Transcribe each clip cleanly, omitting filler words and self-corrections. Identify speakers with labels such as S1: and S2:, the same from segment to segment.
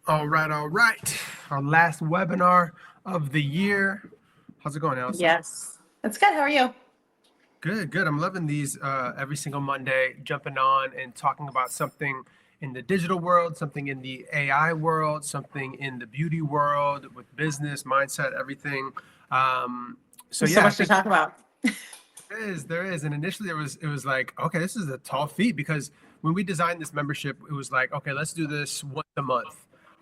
S1: All right, all right. Our last webinar of the year. How's it going, Allison?
S2: Yes. That's good. How are you?
S1: Good, good. I'm loving these every single Monday, jumping on and talking about something in the digital world, something in the AI world, something in the beauty world with business, mindset, everything. Um, so
S2: There's so
S1: yeah, I
S2: much to
S1: think
S2: talk about.
S1: there is. And initially it was like, okay, this is a tall feat because when we designed this membership, it was like, okay, let's do this once a month.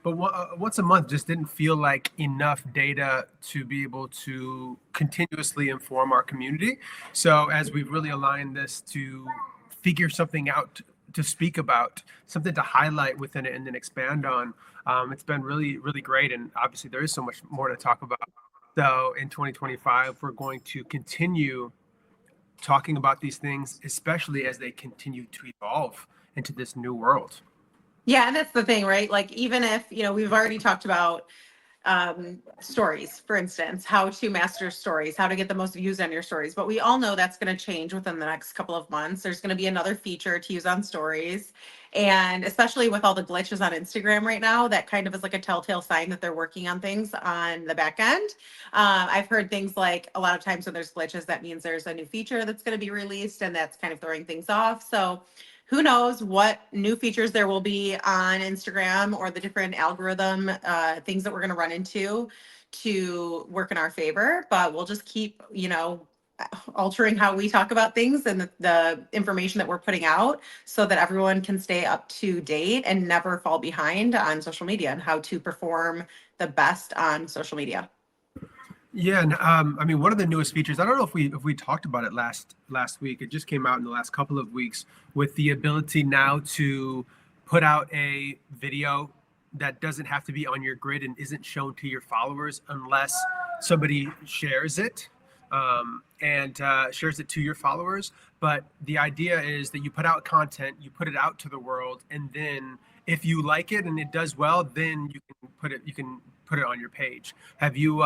S1: But once a month just didn't feel like enough data to be able to continuously inform our community. So as we've really aligned this to figure something out to speak about, something to highlight within it and then expand on, it's been really, really great. And obviously there is so much more to talk about. So in 2025, we're going to continue talking about these things, especially as they continue to evolve into this new world.
S2: Yeah, and that's the thing, right? Like, even if, we've already talked about stories, for instance, how to master stories, how to get the most views on your stories. But we all know that's going to change within the next couple of months. There's going to be another feature to use on stories. And especially with all the glitches on Instagram right now, that kind of is like a telltale sign that they're working on things on the back end. I've heard things like a lot of times when there's glitches, that means there's a new feature that's going to be released and that's kind of throwing things off. So who knows what new features there will be on Instagram or the different algorithm things that we're going to run into to work in our favor. But we'll just keep, altering how we talk about things and the information that we're putting out so that everyone can stay up to date and never fall behind on social media and how to perform the best on social media.
S1: Yeah, and I mean, one of the newest features. I don't know if we talked about it last week. It just came out in the last couple of weeks with the ability now to put out a video that doesn't have to be on your grid and isn't shown to your followers unless somebody shares it and shares it to your followers. But the idea is that you put out content, you put it out to the world, and then if you like it and it does well, then you can put it on your page. Have you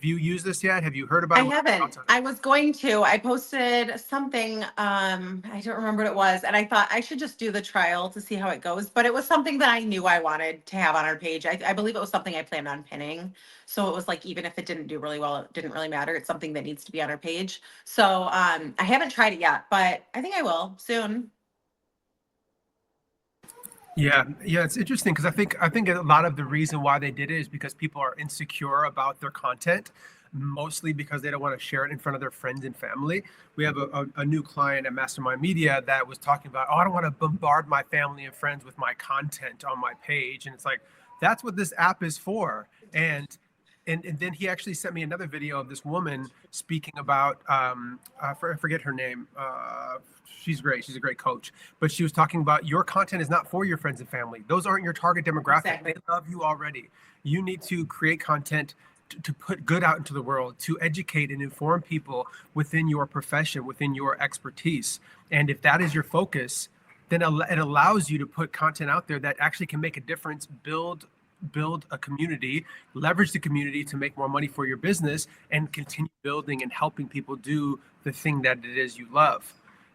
S1: used this yet? Have you heard about
S2: I
S1: it? What are your
S2: haven't.
S1: thoughts on it?
S2: I was going to. I posted something, I don't remember what it was, and I thought I should just do the trial to see how it goes. But it was something that I knew I wanted to have on our page. I believe it was something I planned on pinning. So it was like, even if it didn't do really well, it didn't really matter. It's something that needs to be on our page. So I haven't tried it yet, but I think I will soon.
S1: Yeah, yeah, it's interesting because I think a lot of the reason why they did it is because people are insecure about their content, mostly because they don't want to share it in front of their friends and family. We have a new client at Mastermind Media that was talking about, oh, I don't want to bombard my family and friends with my content on my page, and it's like that's what this app is for. And then he actually sent me another video of this woman speaking about I forget her name. She's great. She's a great coach, but she was talking about your content is not for your friends and family. Those aren't your target demographic. They
S2: Exactly.
S1: love you already. You need to create content to put good out into the world, to educate and inform people within your profession, within your expertise. And if that is your focus, then it allows you to put content out there that actually can make a difference, build a community, leverage the community to make more money for your business, and continue building and helping people do the thing that it is you love.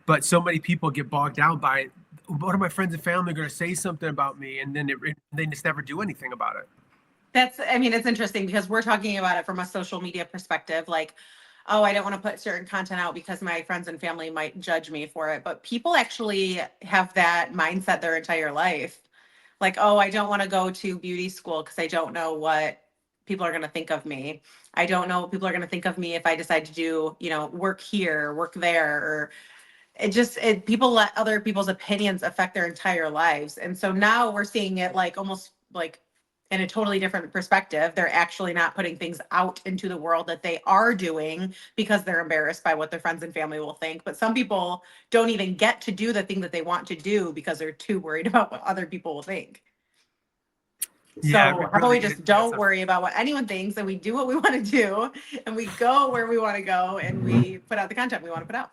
S1: But so many people get bogged down by what are my friends and family going to say something about me, and then they just never do anything about it.
S2: I mean, it's interesting because we're talking about it from a social media perspective. Like, oh, I don't want to put certain content out because my friends and family might judge me for it. But people actually have that mindset their entire life. Like, oh, I don't want to go to beauty school because I don't know what people are going to think of me. I don't know what people are going to think of me if I decide to do, work here, work there, or people let other people's opinions affect their entire lives. And so now we're seeing it like almost like in a totally different perspective. They're actually not putting things out into the world that they are doing because they're embarrassed by what their friends and family will think. But some people don't even get to do the thing that they want to do because they're too worried about what other people will think.
S1: Yeah,
S2: So how about
S1: really,
S2: we just
S1: yeah, it's
S2: don't
S1: a
S2: worry about what anyone thinks and we do what we want to do and we go where we want to go and we put out the content we want to put out.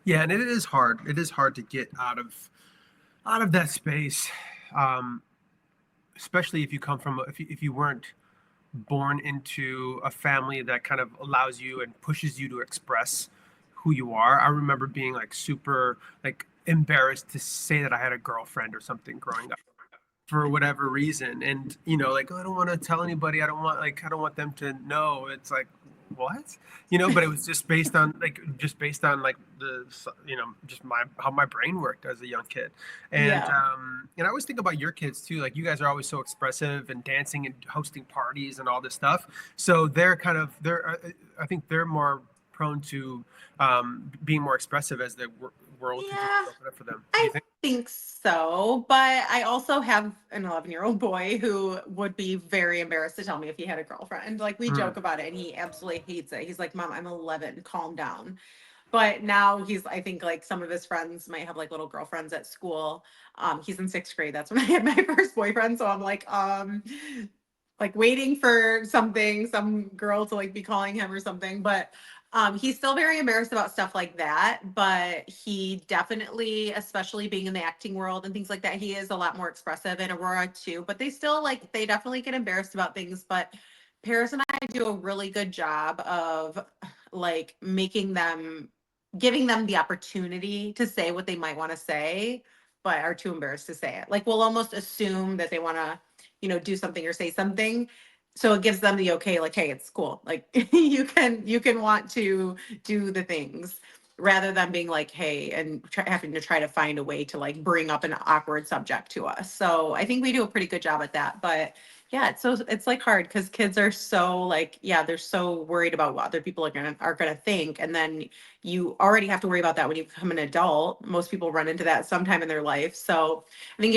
S1: yeah, and it is hard. It is hard to get out of that space, um, especially if you come from if you weren't born into a family that kind of allows you and pushes you to express who you are. I remember being like super like embarrassed to say that I had a girlfriend or something growing up. for whatever reason. And, like, oh, I don't want to tell anybody. I don't want them to know. It's like, what? But it was just based on like just how my brain worked as a young kid. And,
S2: Yeah.
S1: and I always think about your kids too. Like, you guys are always so expressive and dancing and hosting parties and all this stuff. So I think they're more prone to being more expressive as the world continues
S2: Yeah,
S1: to open up for them. Do you
S2: I
S1: think?
S2: think so. But I also have an 11-year-old boy who would be very embarrassed to tell me if he had a girlfriend. Like, we
S1: Mm.
S2: joke about it and he absolutely hates it. He's like, Mom, I'm 11, calm down. But now I think like some of his friends might have like little girlfriends at school. He's in sixth grade. That's when I had my first boyfriend. So I'm like waiting for some girl to like be calling him or something. But he's still very embarrassed about stuff like that. But he definitely, especially being in the acting world and things like that, he is a lot more expressive, and Aurora too. But they definitely get embarrassed about things. But Paris and I do a really good job of like giving them the opportunity to say what they might want to say, but are too embarrassed to say it. Like, we'll almost assume that they want to, do something or say something. So it gives them the okay, like, hey, it's cool. Like, you can want to do the things rather than being like, hey, and having to try to find a way to like bring up an awkward subject to us. So I think we do a pretty good job at that. But yeah, it's like hard because kids are so like, yeah, they're so worried about what other people are gonna think. And then you already have to worry about that when you become an adult. Most people run into that sometime in their life. So I think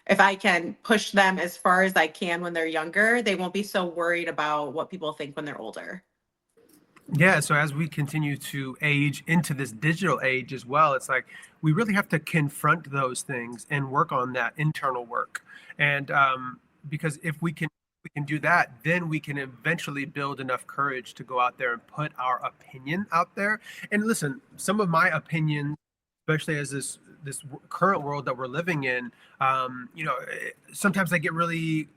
S2: if I can push them as far as I can when they're younger, they won't be so worried about what people think when they're older.
S1: Yeah, so as we continue to age into this digital age as well, it's like we really have to confront those things and work on that internal work. And because if we can do that, then we can eventually build enough courage to go out there and put our opinion out there. And listen, some of my opinions, especially as this current world that we're living in, sometimes I get really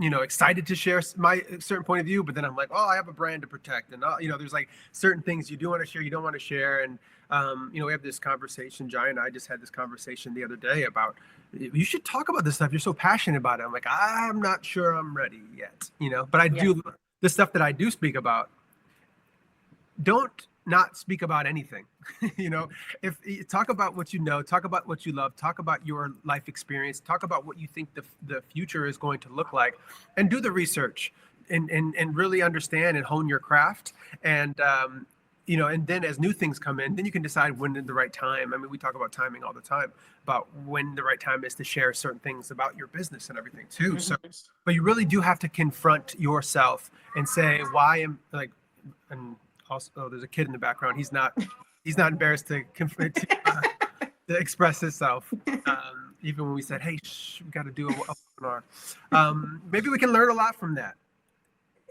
S1: excited to share my certain point of view, but then I'm like, oh, I have a brand to protect, and there's like certain things you do want to share, you don't want to share, and we have this conversation. Jai and I just had this conversation the other day about you should talk about this stuff. You're so passionate about it. I'm like, I'm not sure I'm ready yet, but I
S2: Yeah.
S1: do the stuff that I do speak about. Don't not speak about anything. you know if talk about what talk about what you love, talk about your life experience, talk about what you think the future is going to look like, and do the research, and really understand and hone your craft. And and then as new things come in, then you can decide when is the right time. I mean, we talk about timing all the time, about when the right time is to share certain things about your business and everything too. So
S2: Mhm.
S1: but you really do have to confront yourself and say, why am like and also, oh, there's a kid in the background. He's not embarrassed to express himself. Even when we said, hey, we got to do a webinar. Maybe we can learn a lot from that.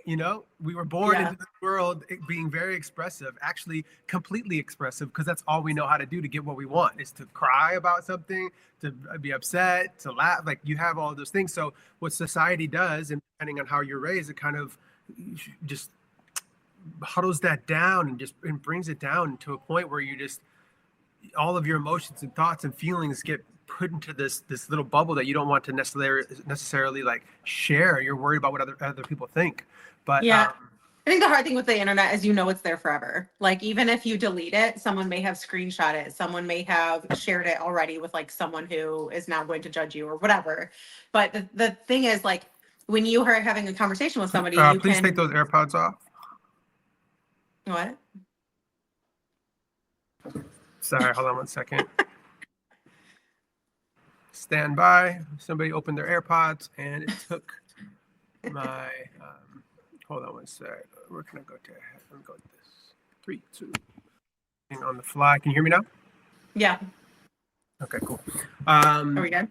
S1: We were born
S2: Yeah.
S1: into this world being very expressive, actually completely expressive, because that's all we know how to do to get what we want, is to cry about something, to be upset, to laugh. Like, you have all those things. So what society does, and depending on how you're raised, it kind of just huddles that down and brings it down to a point where you just, all of your emotions and thoughts and feelings get put into this little bubble that you don't want to necessarily like share. You're worried about what other people think. But
S2: Yeah. I think the hard thing with the internet is it's there forever. Like, even if you delete it, someone may have screenshot it, someone may have shared it already with like someone who is now going to judge you or whatever. But the thing is, like, when you are having a conversation with somebody, you
S1: please take
S2: can
S1: those AirPods off.
S2: what?
S1: Sorry, hold on one second. Stand by. Somebody opened their AirPods and it took my. Hold on one sec. Where can I go to? Let me go with this. 3, 2. On the fly. Can you hear me now?
S2: Yeah.
S1: Okay, cool.
S2: Are we good?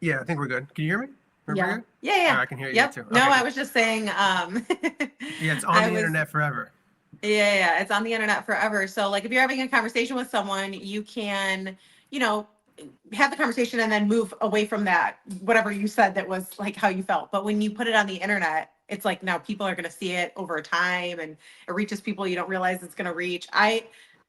S1: Yeah, I think we're good. Can you hear me?
S2: Yeah.
S1: Good?
S2: Yeah, yeah.
S1: I can hear you
S2: Yep.
S1: too.
S2: No,
S1: Okay,
S2: I
S1: cool.
S2: was just saying,
S1: Yeah, it's on
S2: I
S1: the
S2: was
S1: internet forever.
S2: yeah, it's on the internet forever. So like, if you're having a conversation with someone, you can, you know, have the conversation and then move away from that, whatever you said that was like how you felt. But when you put it on the internet, it's like now people are going to see it over time, and it reaches people you don't realize it's going to reach.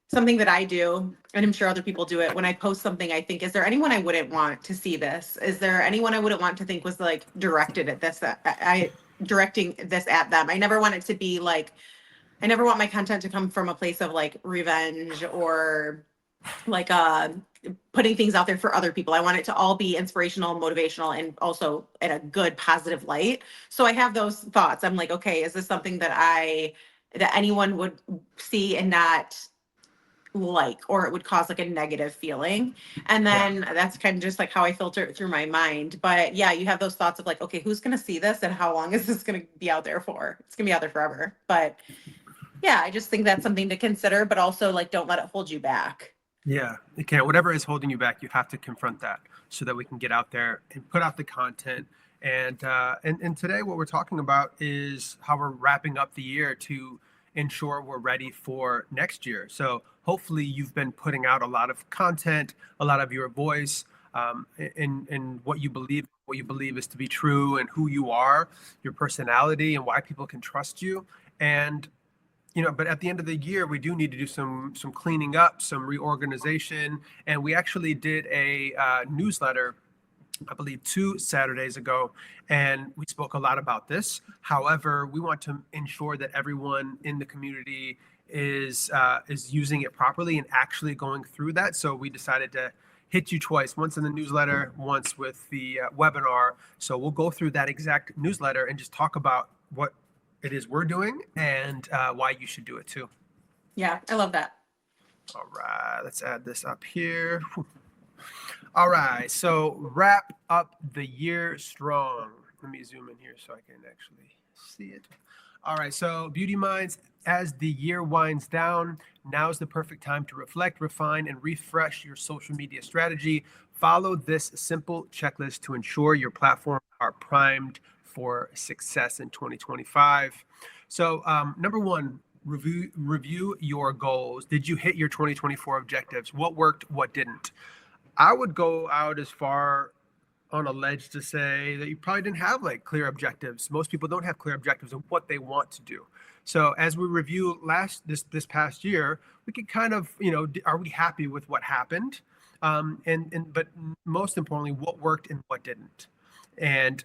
S2: something that I do, and I'm sure other people do it, when I post something, I think, is there anyone I wouldn't want to see this? Is there anyone I wouldn't want to think was like directed at this? I directing this at them. I never want it to be like, I never want my content to come from a place of like revenge or like putting things out there for other people. I want it to all be inspirational, motivational, and also in a good positive light. So I have those thoughts. I'm like, okay, is this something that anyone would see and not like, or it would cause like a negative feeling? And
S1: Yeah.
S2: then that's kind of just like how I filter it through my mind. But yeah, you have those thoughts of like, okay, who's going to see this and how long is this going to be out there for? It's going to be out there forever. But yeah, I just think that's something to consider, but also like don't let it hold you back.
S1: Yeah, it can't. Whatever is holding you back, you have to confront that so that we can get out there and put out the content. And today, what we're talking about is how we're wrapping up the year to ensure we're ready for next year. So hopefully, you've been putting out a lot of content, a lot of your voice, in what you believe is to be true, and who you are, your personality, and why people can trust you. And but at the end of the year, we do need to do some cleaning up, some reorganization, and we actually did a newsletter, I believe 2 Saturdays ago, and we spoke a lot about this. However, we want to ensure that everyone in the community is using it properly and actually going through that. So we decided to hit you twice, once in the newsletter, once with the webinar. So we'll go through that exact newsletter and just talk about what it is we're doing and why you should do it too.
S2: Yeah, I love that.
S1: All right, let's add this up here. All right, so wrap up the year strong. Let me zoom in here so I can actually see it. All right, so BeautyMynds, as the year winds down, now is the perfect time to reflect, refine, and refresh your social media strategy. Follow this simple checklist to ensure your platforms are primed for success in 2025. So, number one, review your goals. Did you hit your 2024 objectives? What worked? What didn't? I would go out as far on a ledge to say that you probably didn't have like clear objectives. Most people don't have clear objectives of what they want to do. So as we review this past year, we can kind of, are we happy with what happened? But most importantly, what worked and what didn't. And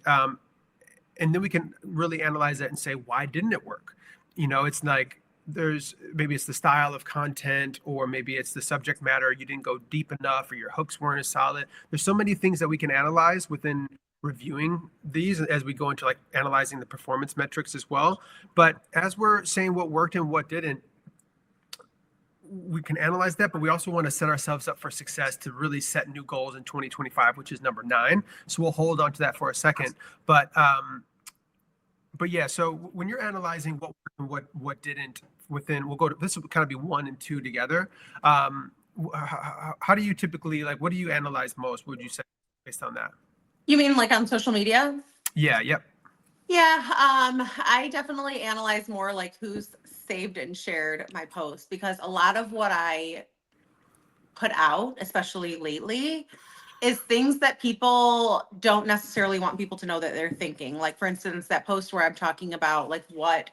S1: then we can really analyze that and say, why didn't it work? It's like maybe it's the style of content, or maybe it's the subject matter. You didn't go deep enough, or your hooks weren't as solid. There's so many things that we can analyze within reviewing these as we go into like analyzing the performance metrics as well. But as we're saying what worked and what didn't, we can analyze that, but we also want to set ourselves up for success to really set new goals in 2025, which is number 9. So we'll hold on to that for a second. But yeah, so when you're analyzing what worked and what didn't within, this will kind of be 1 and 2 together. How do you typically, like, what do you analyze most, would you say, based on that?
S2: You mean like on social media?
S1: Yeah, yep.
S2: Yeah, I definitely analyze more like who's saved and shared my post, because a lot of what I put out, especially lately, is things that people don't necessarily want people to know that they're thinking. Like, for instance, that post where I'm talking about like what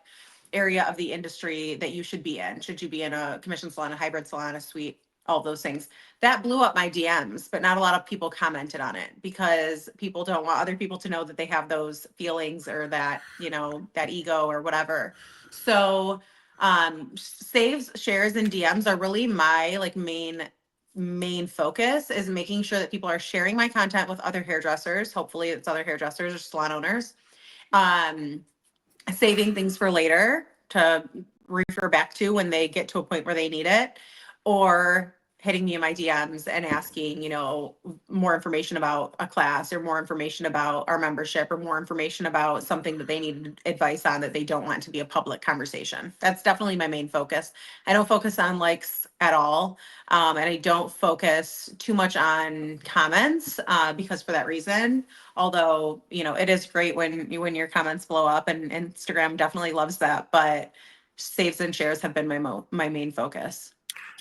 S2: area of the industry that you should be in. Should you be in a commission salon, a hybrid salon, a suite, all of those things? That blew up my DMs, but not a lot of people commented on it because people don't want other people to know that they have those feelings or that, that ego or whatever. So saves, shares, and DMs are really my like main focus, is making sure that people are sharing my content with other hairdressers. Hopefully it's other hairdressers or salon owners. Saving things for later to refer back to when they get to a point where they need it, or hitting me in my DMs and asking, more information about a class, or more information about our membership, or more information about something that they need advice on that they don't want to be a public conversation. That's definitely my main focus. I don't focus on likes at all. And I don't focus too much on comments because for that reason, although, it is great when your comments blow up, and Instagram definitely loves that, but saves and shares have been my main focus.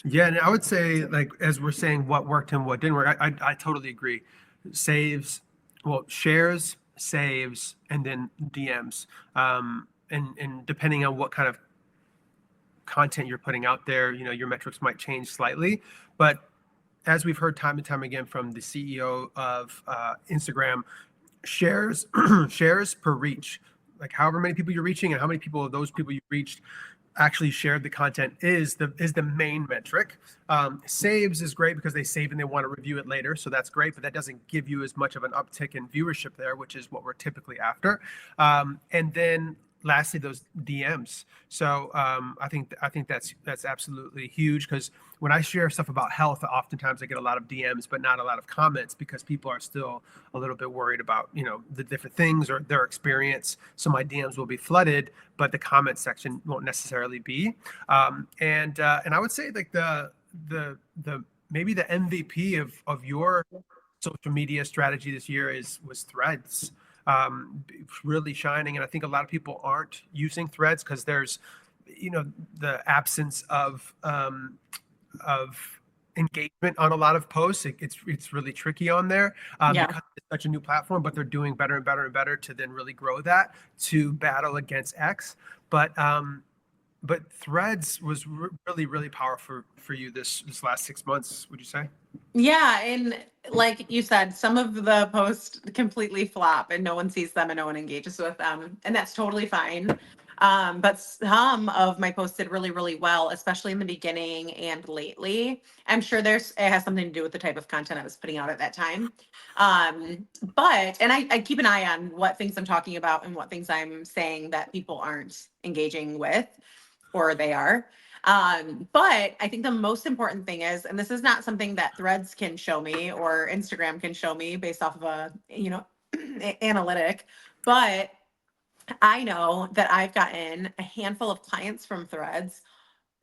S1: Yeah, and I would say, like, as we're saying what worked and what didn't work, I totally agree. Shares, saves, and then DMs. And depending on what kind of content you're putting out there, your metrics might change slightly. But as we've heard time and time again from the CEO of Instagram, shares shares per reach, like however many people you're reaching and how many people of those people you reached actually shared the content is the main metric. Saves is great because they save and they want to review it later, so that's great, but that doesn't give you as much of an uptick in viewership there, which is what we're typically after. And then lastly, those DMs. So I think that's absolutely huge, because when I share stuff about health, oftentimes I get a lot of DMs, but not a lot of comments, because people are still a little bit worried about the different things or their experience. So my DMs will be flooded, but the comment section won't necessarily be. And I would say like the maybe the MVP of your social media strategy this year was Threads. Really shining, and I think a lot of people aren't using Threads because there's the absence of engagement on a lot of posts. It's really tricky on there because it's such a new platform, but they're doing better and better and better to then really grow that to battle against X. But Threads was really, really powerful for you this last 6 months, would you say?
S2: Yeah, and like you said, some of the posts completely flop and no one sees them and no one engages with them, and that's totally fine. But some of my posts did really, really well, especially in the beginning and lately. I'm sure it has something to do with the type of content I was putting out at that time. And I keep an eye on what things I'm talking about and what things I'm saying that people aren't engaging with, or they are. But I think the most important thing is, and this is not something that Threads can show me or Instagram can show me based off of a, analytic, but I know that I've gotten a handful of clients from Threads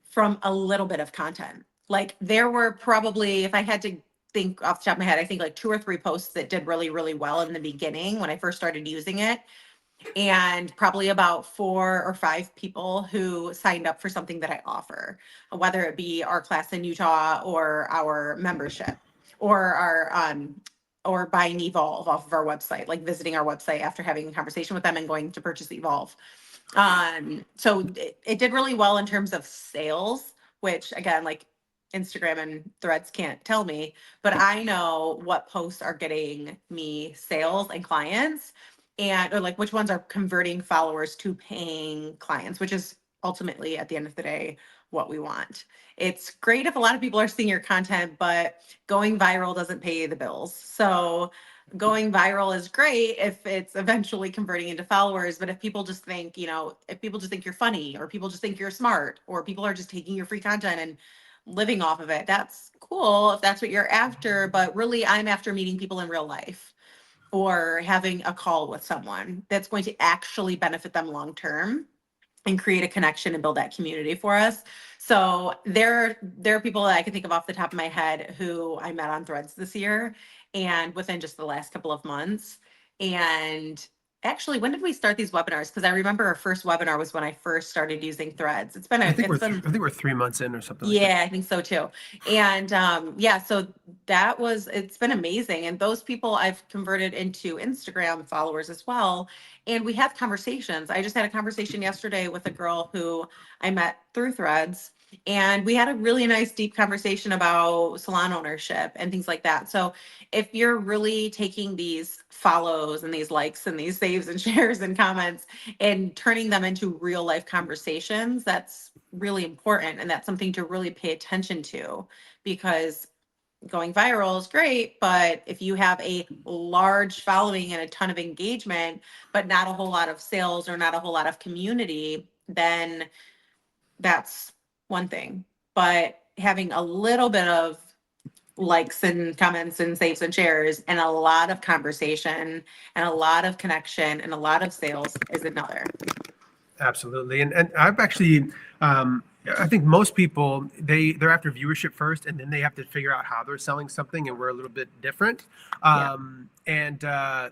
S2: from a little bit of content. Like there were probably, if I had to think off the top of my head, I think like 2 or 3 posts that did really, really well in the beginning when I first started using it, and probably about 4 or 5 people who signed up for something that I offer, whether it be our class in Utah or our membership or or buying Evolve off of our website, like visiting our website after having a conversation with them and going to purchase Evolve. So it did really well in terms of sales, which again, like Instagram and Threads can't tell me, but I know what posts are getting me sales and clients, or like which ones are converting followers to paying clients, which is ultimately at the end of the day what we want. It's great if a lot of people are seeing your content, but going viral doesn't pay the bills. So going viral is great if it's eventually converting into followers, but if people just think, if people just think you're funny, or people just think you're smart, or people are just taking your free content and living off of it, that's cool if that's what you're after. But really, I'm after meeting people in real life, or having a call with someone that's going to actually benefit them long term and create a connection and build that community for us. So there are people that I can think of off the top of my head who I met on Threads this year and within just the last couple of months. And actually, when did we start these webinars? Because I remember our first webinar was when I first started using Threads.
S1: I think we're 3 months in or something like that.
S2: Yeah, I think so too. And so it's been amazing. And those people I've converted into Instagram followers as well. And we have conversations. I just had a conversation yesterday with a girl who I met through Threads. And we had a really nice, deep conversation about salon ownership and things like that. So if you're really taking these follows and these likes and these saves and shares and comments and turning them into real life conversations, that's really important. And that's something to really pay attention to, because going viral is great, but if you have a large following and a ton of engagement, but not a whole lot of sales or not a whole lot of community, then that's one thing. But having a little bit of likes and comments and saves and shares and a lot of conversation and a lot of connection and a lot of sales is another.
S1: Absolutely. And I've actually, I think most people, they're after viewership first, and then they have to figure out how they're selling something, and we're a little bit different. And I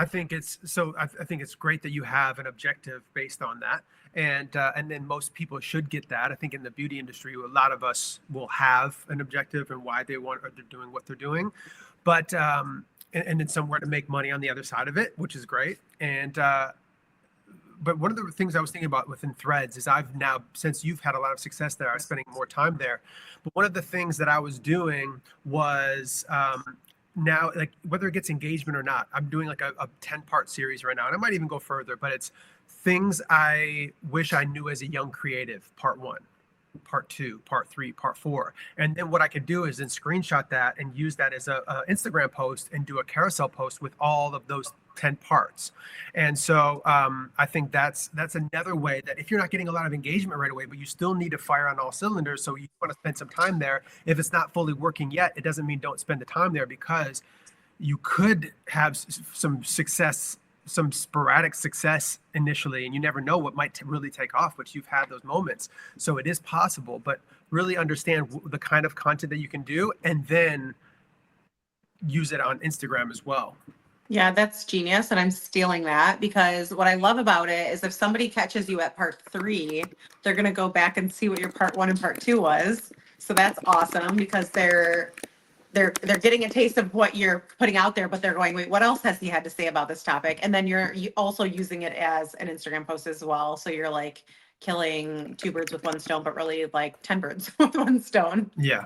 S1: think it's great that you have an objective based on that. And then most people should get that. I think in the beauty industry, a lot of us will have an objective and why they're doing what they're doing. But, and then somewhere to make money on the other side of it, which is great. And, but one of the things I was thinking about within Threads is I've now, since you've had a lot of success there, I'm spending more time there. But one of the things that I was doing was now, like whether it gets engagement or not, I'm doing like a 10-part series right now. And I might even go further, but it's things I wish I knew as a young creative, part one, part two, part three, part four. And then what I could do is then screenshot that and use that as a Instagram post and do a carousel post with all of those 10 parts. And so I think that's another way that if you're not getting a lot of engagement right away, but you still need to fire on all cylinders, so you want to spend some time there. If it's not fully working yet, it doesn't mean don't spend the time there, because you could have some success, some sporadic success initially, and you never know what might really take off, but you've had those moments. So it is possible, but really understand the kind of content that you can do and then use it on Instagram as well.
S2: Yeah, that's genius. And I'm stealing that, because what I love about it is if somebody catches you at part 3, they're going to go back and see what your part 1 and part 2 was. So that's awesome, because they're getting a taste of what you're putting out there, but they're going, wait, what else has he had to say about this topic? And then you're also using it as an Instagram post as well. So you're like killing 2 birds with 1 stone, but really like 10 birds with 1 stone.
S1: Yeah,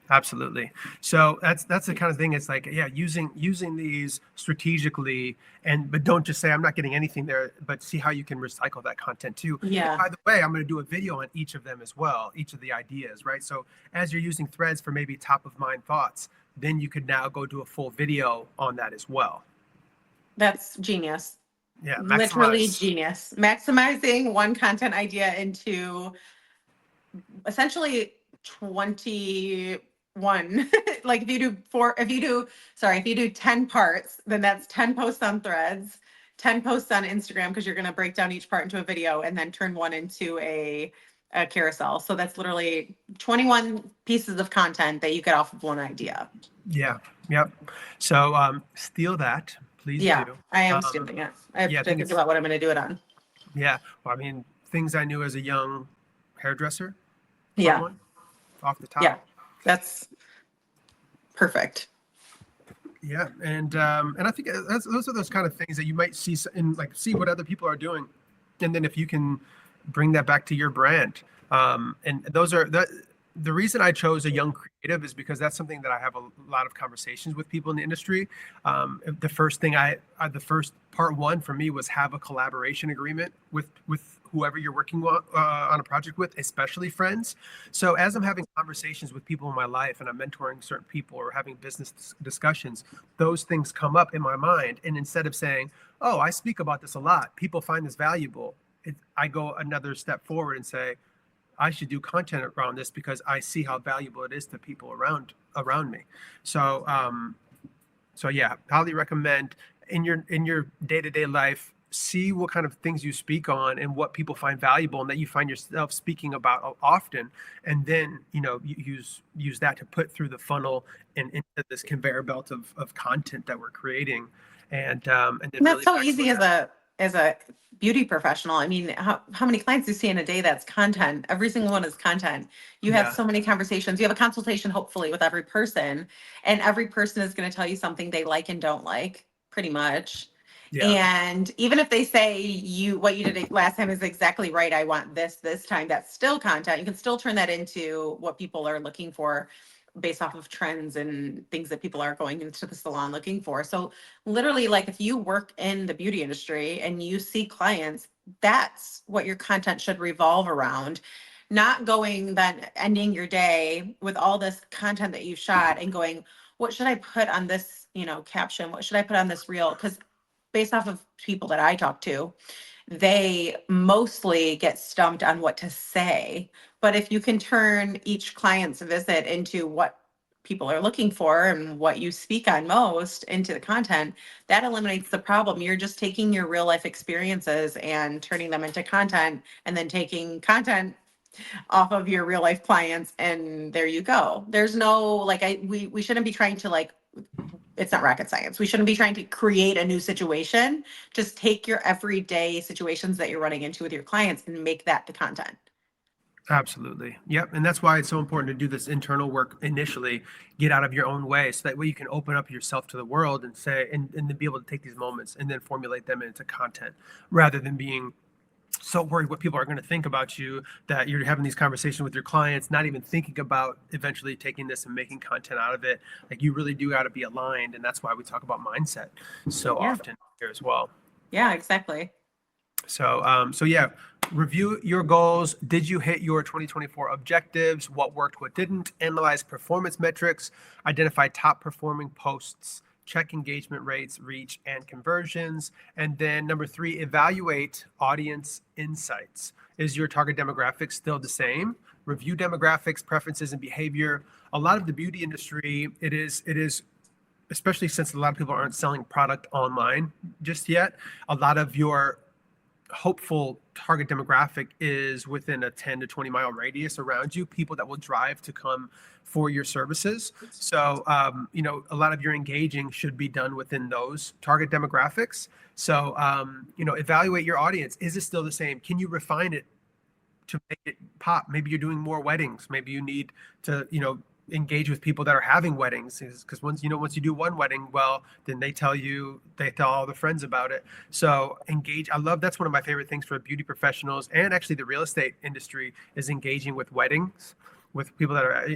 S1: absolutely. So that's the kind of thing. It's like, yeah, using these strategically, but don't just say I'm not getting anything there, but see how you can recycle that content too.
S2: Yeah.
S1: And by the way, I'm going to do a video on each of them as well, each of the ideas, right? So as you're using Threads for maybe top of mind thoughts, then you could now go do a full video on that as well.
S2: That's genius.
S1: Yeah,
S2: literally genius. Maximizing one content idea into essentially 21. Like if you do 10 parts, then that's 10 posts on Threads, 10 posts on Instagram, because you're going to break down each part into a video and then turn one into a carousel. So that's literally 21 pieces of content that you get off of one idea.
S1: Yeah. Yep. So steal that, please.
S2: Yeah,
S1: do.
S2: I am stealing it. I have to think about what I'm going to do it on.
S1: Yeah. Well, I mean, things I knew as a young hairdresser.
S2: Yeah.
S1: Off the top.
S2: Yeah. That's perfect.
S1: Yeah, and I think those are those kind of things that you might see in, like, see what other people are doing, and then if you can bring that back to your brand. And those are the reason I chose a young creative is because that's something that I have a lot of conversations with people in the industry. The first thing the first part 1 for me was have a collaboration agreement with whoever you're working on a project with, especially friends. So as I'm having conversations with people in my life and I'm mentoring certain people or having business discussions, those things come up in my mind. And instead of saying, oh, I speak about this a lot, people find this valuable, I go another step forward and say, I should do content around this because I see how valuable it is to people around me. So, so yeah, highly recommend in your day-to-day life, see what kind of things you speak on and what people find valuable and that you find yourself speaking about often, and then use that to put through the funnel and into this conveyor belt of content that we're creating. And then
S2: that's really so easy as a beauty professional. I mean, how many clients do you see in a day that's content? Every single one is content. You have so many conversations. You have a consultation, hopefully, with every person, and every person is going to tell you something they like and don't like, pretty much. Yeah. And even if they say what you did last time is exactly right, I want this time, that's still content. You can still turn that into what people are looking for based off of trends and things that people are going into the salon looking for. So literally, like if you work in the beauty industry and you see clients, that's what your content should revolve around. Not going then ending your day with all this content that you've shot and going, what should I put on this, caption? What should I put on this reel? Because based off of people that I talk to, they mostly get stumped on what to say. But if you can turn each client's visit into what people are looking for and what you speak on most into the content, that eliminates the problem. You're just taking your real life experiences and turning them into content, and then taking content off of your real life clients, and there you go. There's no we shouldn't be trying to it's not rocket science. We shouldn't be trying to create a new situation. Just take your everyday situations that you're running into with your clients and make that the content.
S1: Absolutely. Yep. And that's why it's so important to do this internal work initially, get out of your own way. So that way you can open up yourself to the world and say, and then be able to take these moments and then formulate them into content rather than being so worried what people are going to think about you that you're having these conversations with your clients, not even thinking about eventually taking this and making content out of it. Like you really do got to be aligned. And that's why we talk about mindset so
S2: Yeah.
S1: often here as well.
S2: Yeah, exactly.
S1: So yeah, review your goals. Did you hit your 2024 objectives? What worked, what didn't? Analyze performance metrics, identify top performing posts, check engagement rates, reach, and conversions. And then number three, evaluate audience insights. Is your target demographic still the same? Review demographics, preferences, and behavior. A lot of the beauty industry, it is especially since a lot of people aren't selling product online just yet. A lot of your hopeful target demographic is within a 10 to 20 mile radius around you, people that will drive to come for your services. So, a lot of your engaging should be done within those target demographics. So, evaluate your audience. Is it still the same? Can you refine it to make it pop? Maybe you're doing more weddings. Maybe you need to, engage with people that are having weddings, because once you do one wedding, well, then they tell all the friends about it. So engage. I love, that's one of my favorite things for beauty professionals and actually the real estate industry is engaging with weddings, with people that are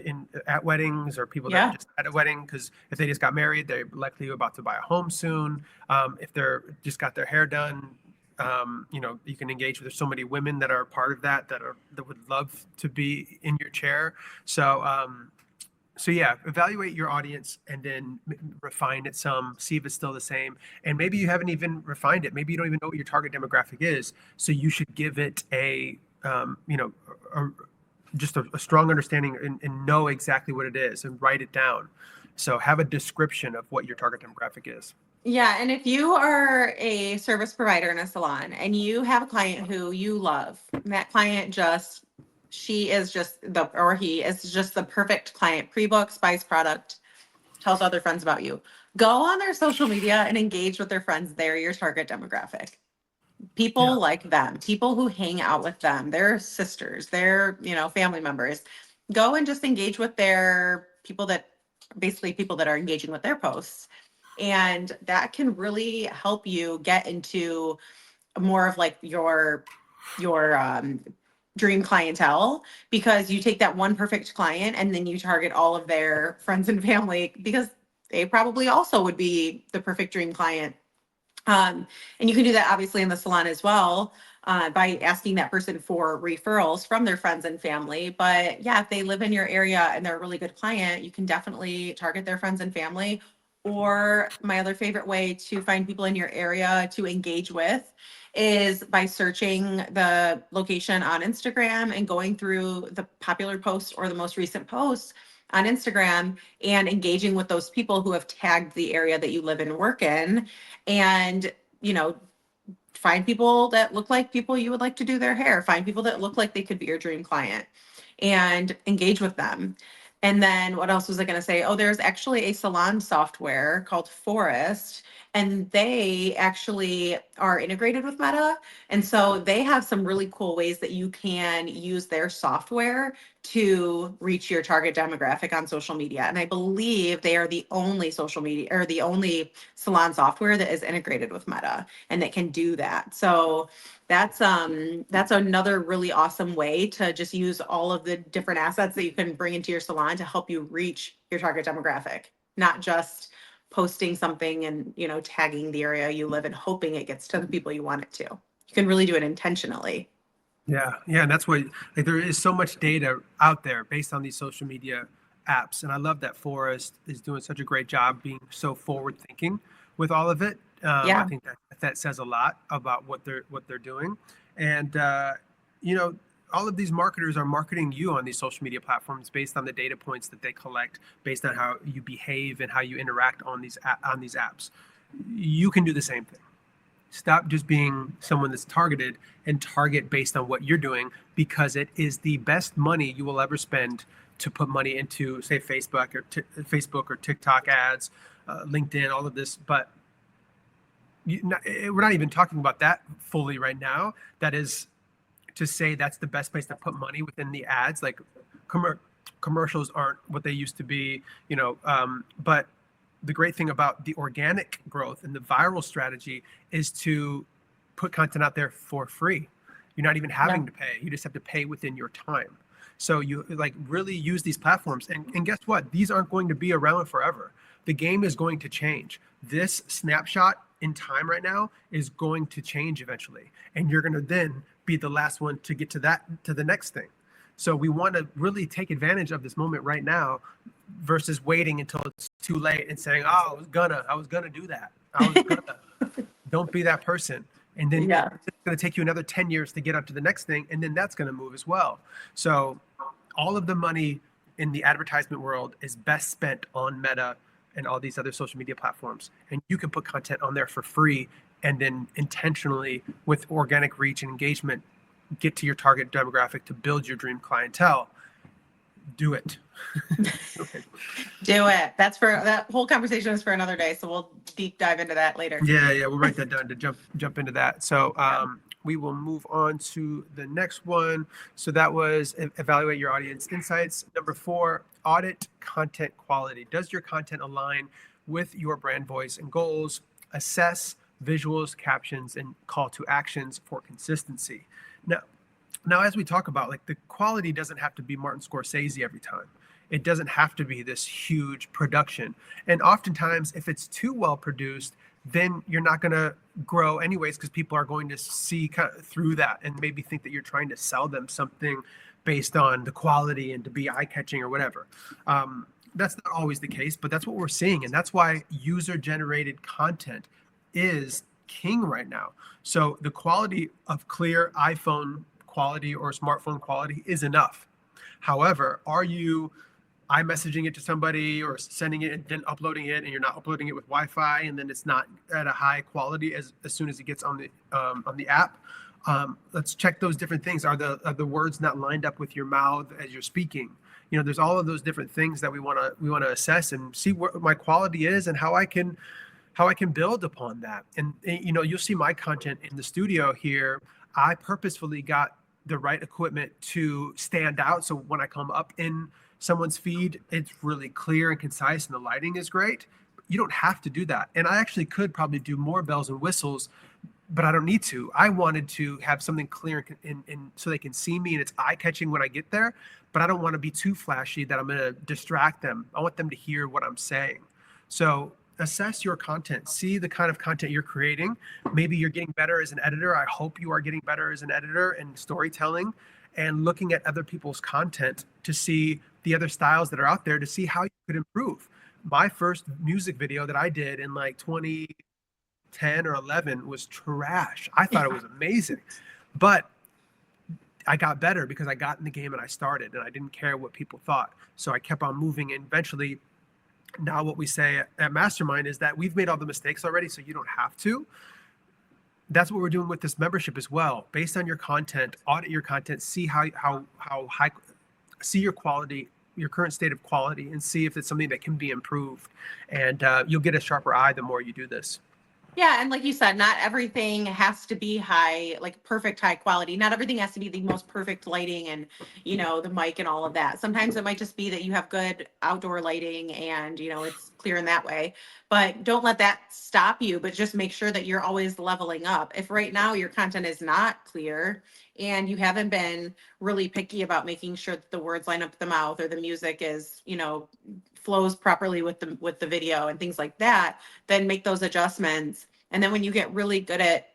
S1: at weddings or people that
S2: Yeah.
S1: are just at a wedding, because if they just got married, they're likely about to buy a home soon. If they're just got their hair done, you can engage with, there's so many women that are part of that that would love to be in your chair. So yeah, evaluate your audience and then refine it some, see if it's still the same. And maybe you haven't even refined it. Maybe you don't even know what your target demographic is. So you should give it a just a strong understanding and know exactly what it is and write it down. So have a description of what your target demographic is.
S2: Yeah, and if you are a service provider in a salon and you have a client who you love, and that client she is just or he is just the perfect client, pre-books, buys product, tells other friends about you. Go on their social media and engage with their friends. They're your target demographic.
S1: Yeah.
S2: People like them, people who hang out with them, their sisters, their, family members. Go and just engage with their people that are engaging with their posts. And that can really help you get into more of like your dream clientele, because you take that one perfect client and then you target all of their friends and family, because they probably also would be the perfect dream client. And you can do that obviously in the salon as well, by asking that person for referrals from their friends and family. But yeah, if they live in your area and they're a really good client, you can definitely target their friends and family. Or my other favorite way to find people in your area to engage with is by searching the location on Instagram and going through the popular posts or the most recent posts on Instagram and engaging with those people who have tagged the area that you live and work in. And, find people that look like people you would like to do their hair, find people that look like they could be your dream client and engage with them. And then what else was I going to say? Oh, there's actually a salon software called Forest, and they actually are integrated with Meta. And so they have some really cool ways that you can use their software to reach your target demographic on social media. And I believe they are the only social media or the only salon software that is integrated with Meta and that can do that. So that's another really awesome way to just use all of the different assets that you can bring into your salon to help you reach your target demographic, not just posting something and tagging the area you live in hoping it gets to the people you want it to. You can really do it intentionally.
S1: Yeah, and that's what, like, there is so much data out there based on these social media apps, and I love that Forest is doing such a great job being so forward thinking with all of it. I
S2: Yeah.
S1: think that says a lot about what they're doing, and you know, all of these marketers are marketing you on these social media platforms based on the data points that they collect, based on how you behave and how you interact on these apps. You can do the same thing. Stop just being someone that's targeted and target based on what you're doing, because it is the best money you will ever spend to put money into, say, Facebook or TikTok ads, LinkedIn, all of this. But we're not even talking about that fully right now. That is to say that's the best place to put money within the ads. Like commercials aren't what they used to be, but the great thing about the organic growth and the viral strategy is to put content out there for free. You're not even having to pay. You just have to pay within your time. So you like really use these platforms. And guess what? These aren't going to be around forever. The game is going to change. This snapshot in time right now is going to change eventually. And you're going to then be the last one to get to the next thing. So we want to really take advantage of this moment right now versus waiting until it's too late and saying, "Oh, I was gonna do that. I was gonna." Don't be that person. And then it's going to take you another 10 years to get up to the next thing, and then that's going to move as well. So all of the money in the advertisement world is best spent on Meta and all these other social media platforms. And you can put content on there for free and then intentionally, with organic reach and engagement, get to your target demographic to build your dream clientele. Do it.
S2: Do it. That whole conversation is for another day. So we'll deep dive into that later.
S1: Yeah. We'll write that down to jump into that. So we will move on to the next one. So that was evaluate your audience insights. Number 4, audit content quality. Does your content align with your brand voice and goals? Assess visuals, captions, and call to actions for consistency. Now, as we talk about, like, the quality doesn't have to be Martin Scorsese every time. It doesn't have to be this huge production. And oftentimes, if it's too well produced, then you're not going to grow anyways, because people are going to see through that and maybe think that you're trying to sell them something based on the quality and to be eye-catching or whatever. That's not always the case, but that's what we're seeing. And that's why user-generated content is king right now. So the quality of clear iPhone quality or smartphone quality is enough. However, are you iMessaging it to somebody or sending it and then uploading it, and you're not uploading it with Wi-Fi, and then it's not at a high quality as soon as it gets on the app? Let's check those different things. Are the words not lined up with your mouth as you're speaking? There's all of those different things that we want to assess and see what my quality is and how I can build upon that. And you'll see my content in the studio here. I purposefully got the right equipment to stand out. So when I come up in someone's feed, it's really clear and concise and the lighting is great. You don't have to do that. And I actually could probably do more bells and whistles, but I don't need to. I wanted to have something clear and so they can see me and it's eye-catching when I get there, but I don't want to be too flashy that I'm going to distract them. I want them to hear what I'm saying. So assess your content, see the kind of content you're creating. Maybe you're getting better as an editor. I hope you are getting better as an editor and storytelling, and looking at other people's content to see the other styles that are out there to see how you could improve. My first music video that I did in like 2010 or 11 was trash. I thought it was amazing, but I got better because I got in the game and I started, and I didn't care what people thought. So I kept on moving, and eventually, now what we say at Mastermind is that we've made all the mistakes already, so you don't have to. That's what we're doing with this membership as well. Based on your content, audit your content, see how high, see your quality, your current state of quality, and see if it's something that can be improved. And you'll get a sharper eye the more you do this.
S2: Yeah, and like you said, not everything has to be high, like perfect high quality. Not everything has to be the most perfect lighting and, the mic and all of that. Sometimes it might just be that you have good outdoor lighting and, it's clear in that way. But don't let that stop you, but just make sure that you're always leveling up. If right now your content is not clear and you haven't been really picky about making sure that the words line up with the mouth, or the music is, flows properly with the video and things like that, then make those adjustments. And then when you get really good at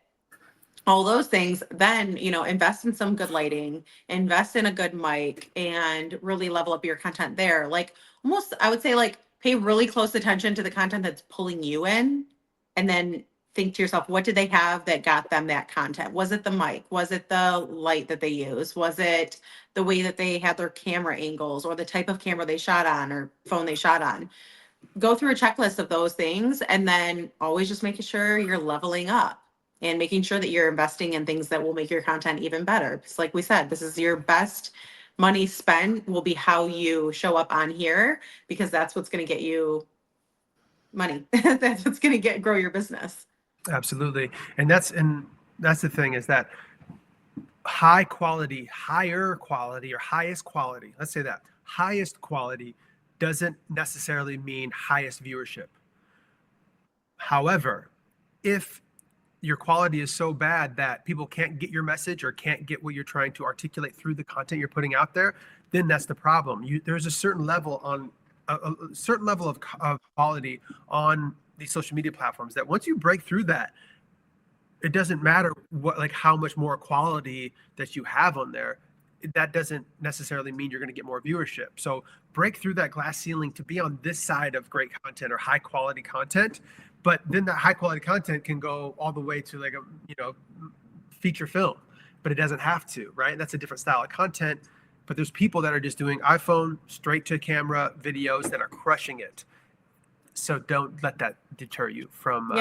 S2: all those things, then, invest in some good lighting, invest in a good mic, and really level up your content there. Like, almost, I would say, like, pay really close attention to the content that's pulling you in, and then think to yourself, what did they have that got them that content? Was it the mic? Was it the light that they used? Was it the way that they had their camera angles, or the type of camera they shot on, or phone they shot on? Go through a checklist of those things, and then always just making sure you're leveling up and making sure that you're investing in things that will make your content even better. Because like we said, this is your best money spent, will be how you show up on here, because that's what's going to get you money. That's what's going to grow your business.
S1: Absolutely. And that's the thing, is that high quality, higher quality, or highest quality, let's say that, highest quality doesn't necessarily mean highest viewership. However, if your quality is so bad that people can't get your message or can't get what you're trying to articulate through the content you're putting out there, then that's the problem. There's a certain level on a certain level of quality on these social media platforms that once you break through that, it doesn't matter what, like, how much more quality that you have on there. That doesn't necessarily mean you're going to get more viewership. So break through that glass ceiling to be on this side of great content or high quality content. But then that high quality content can go all the way to like a, feature film, but it doesn't have to, right? That's a different style of content. But there's people that are just doing iPhone straight to camera videos that are crushing it. So don't let that deter you from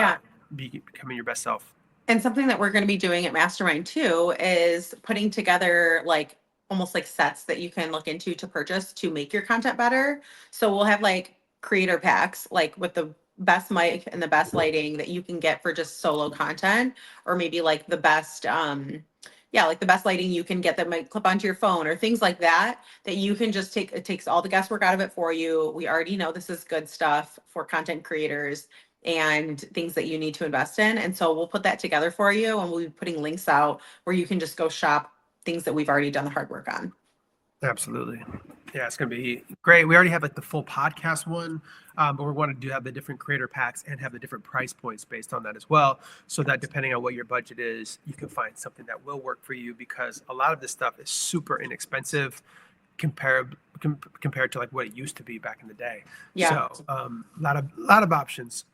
S1: becoming your best self.
S2: And something that we're going to be doing at Mastermind too is putting together like almost like sets that you can look into to purchase to make your content better. So we'll have like creator packs, like with the best mic and the best lighting that you can get for just solo content, or maybe like the best, like the best lighting you can get that might clip onto your phone or things like that, that you can just take, it takes all the guesswork out of it for you. We already know this is good stuff for content creators and things that you need to invest in. And so we'll put that together for you, and we'll be putting links out where you can just go shop things that we've already done the hard work on.
S1: Absolutely. Yeah, it's going to be great. We already have like the full podcast one, but we wanted to have the different creator packs and have the different price points based on that as well. So that depending on what your budget is, you can find something that will work for you, because a lot of this stuff is super inexpensive compared to like what it used to be back in the day.
S2: Yeah.
S1: So a lot of options.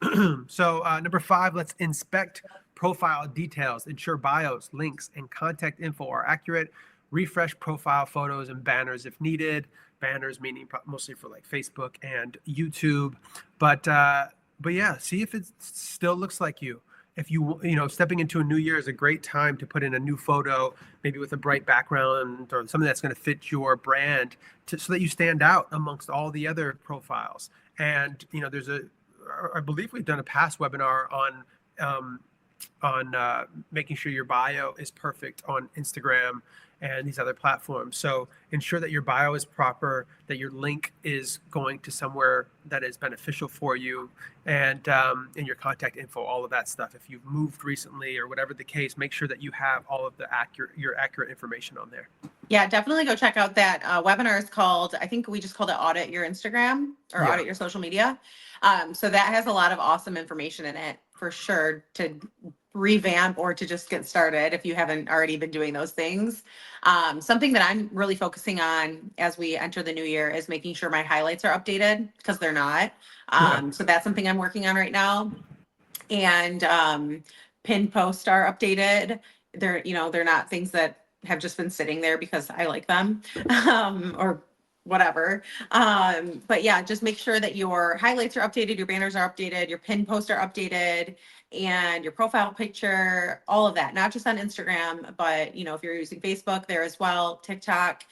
S1: So number 5, let's inspect profile details, ensure bios, links, and contact info are accurate. Refresh profile photos and banners if needed. Banners meaning mostly for like Facebook and YouTube. But yeah, see if it still looks like you. If stepping into a new year is a great time to put in a new photo, maybe with a bright background or something that's going to fit your brand, so that you stand out amongst all the other profiles. And I believe we've done a past webinar on making sure your bio is perfect on Instagram and these other platforms. So ensure that your bio is proper, that your link is going to somewhere that is beneficial for you, and your contact info, all of that stuff. If you've moved recently or whatever the case, make sure that you have all of your accurate information on there.
S2: Yeah, definitely go check out that webinar. Is called, I think we just called it Audit Your Instagram or Audit Your Social Media. So that has a lot of awesome information in it for sure to revamp or to just get started if you haven't already been doing those things. Something that I'm really focusing on as we enter the new year is making sure my highlights are updated, because they're not. So that's something I'm working on right now. And pinned posts are updated. They're not things that have just been sitting there because I like them, or whatever. But yeah, just make sure that your highlights are updated, your banners are updated, your pinned posts are updated, and your profile picture, all of that, not just on Instagram, but if you're using Facebook there as well, TikTok,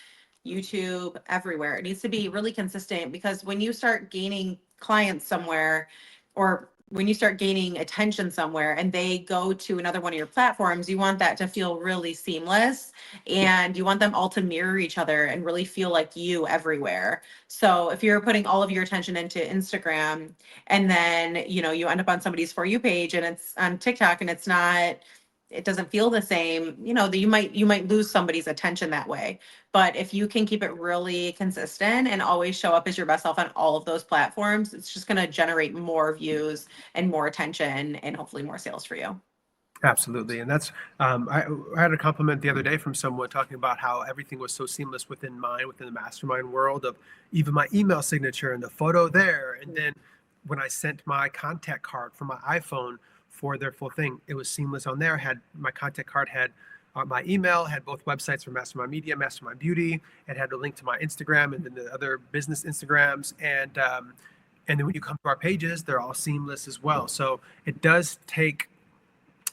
S2: YouTube, everywhere. It needs to be really consistent, because when you start gaining clients somewhere, or when you start gaining attention somewhere and they go to another one of your platforms, you want that to feel really seamless, and you want them all to mirror each other and really feel like you everywhere. So if you're putting all of your attention into Instagram, and then, you end up on somebody's For You page and it's on TikTok and it doesn't feel the same, you might lose somebody's attention that way. But if you can keep it really consistent and always show up as your best self on all of those platforms, it's just going to generate more views and more attention and hopefully more sales for you.
S1: Absolutely. And that's, I had a compliment the other day from someone talking about how everything was so seamless within the mastermind world, of even my email signature and the photo there. And then when I sent my contact card from my iPhone for their full thing, it was seamless on there. Had my contact card had my email, had both websites for Mastermind Media, Mastermind Beauty, and had a link to my Instagram and then the other business Instagrams. And then when you come to our pages, they're all seamless as well. So it does take,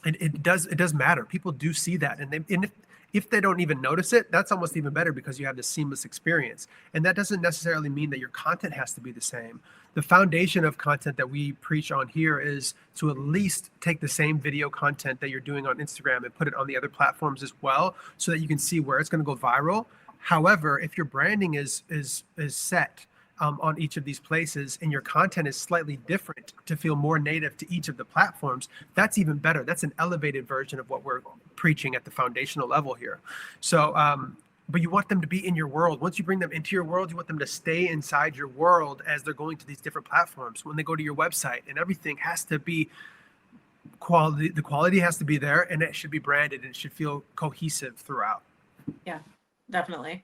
S1: it does matter. People do see that, and If they don't even notice it, that's almost even better because you have this seamless experience. And that doesn't necessarily mean that your content has to be the same. The foundation of content that we preach on here is to at least take the same video content that you're doing on Instagram and put it on the other platforms as well, so that you can see where it's going to go viral. However, if your branding is set on each of these places and your content is slightly different to feel more native to each of the platforms, that's even better. That's an elevated version of what we're preaching at the foundational level here. So, but you want them to be in your world. Once you bring them into your world, you want them to stay inside your world as they're going to these different platforms. When they go to your website, and everything has to be quality, the quality has to be there, and it should be branded, and it should feel cohesive throughout.
S2: Yeah, definitely.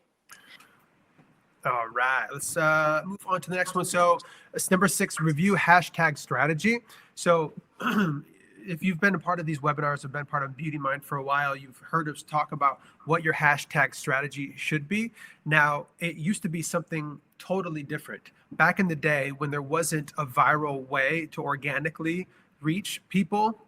S1: All right, let's move on to the next one. So it's number 6, review hashtag strategy. So if you've been a part of these webinars or been part of BeautyMynd for a while, you've heard us talk about what your hashtag strategy should be. Now, it used to be something totally different. Back in the day when there wasn't a viral way to organically reach people,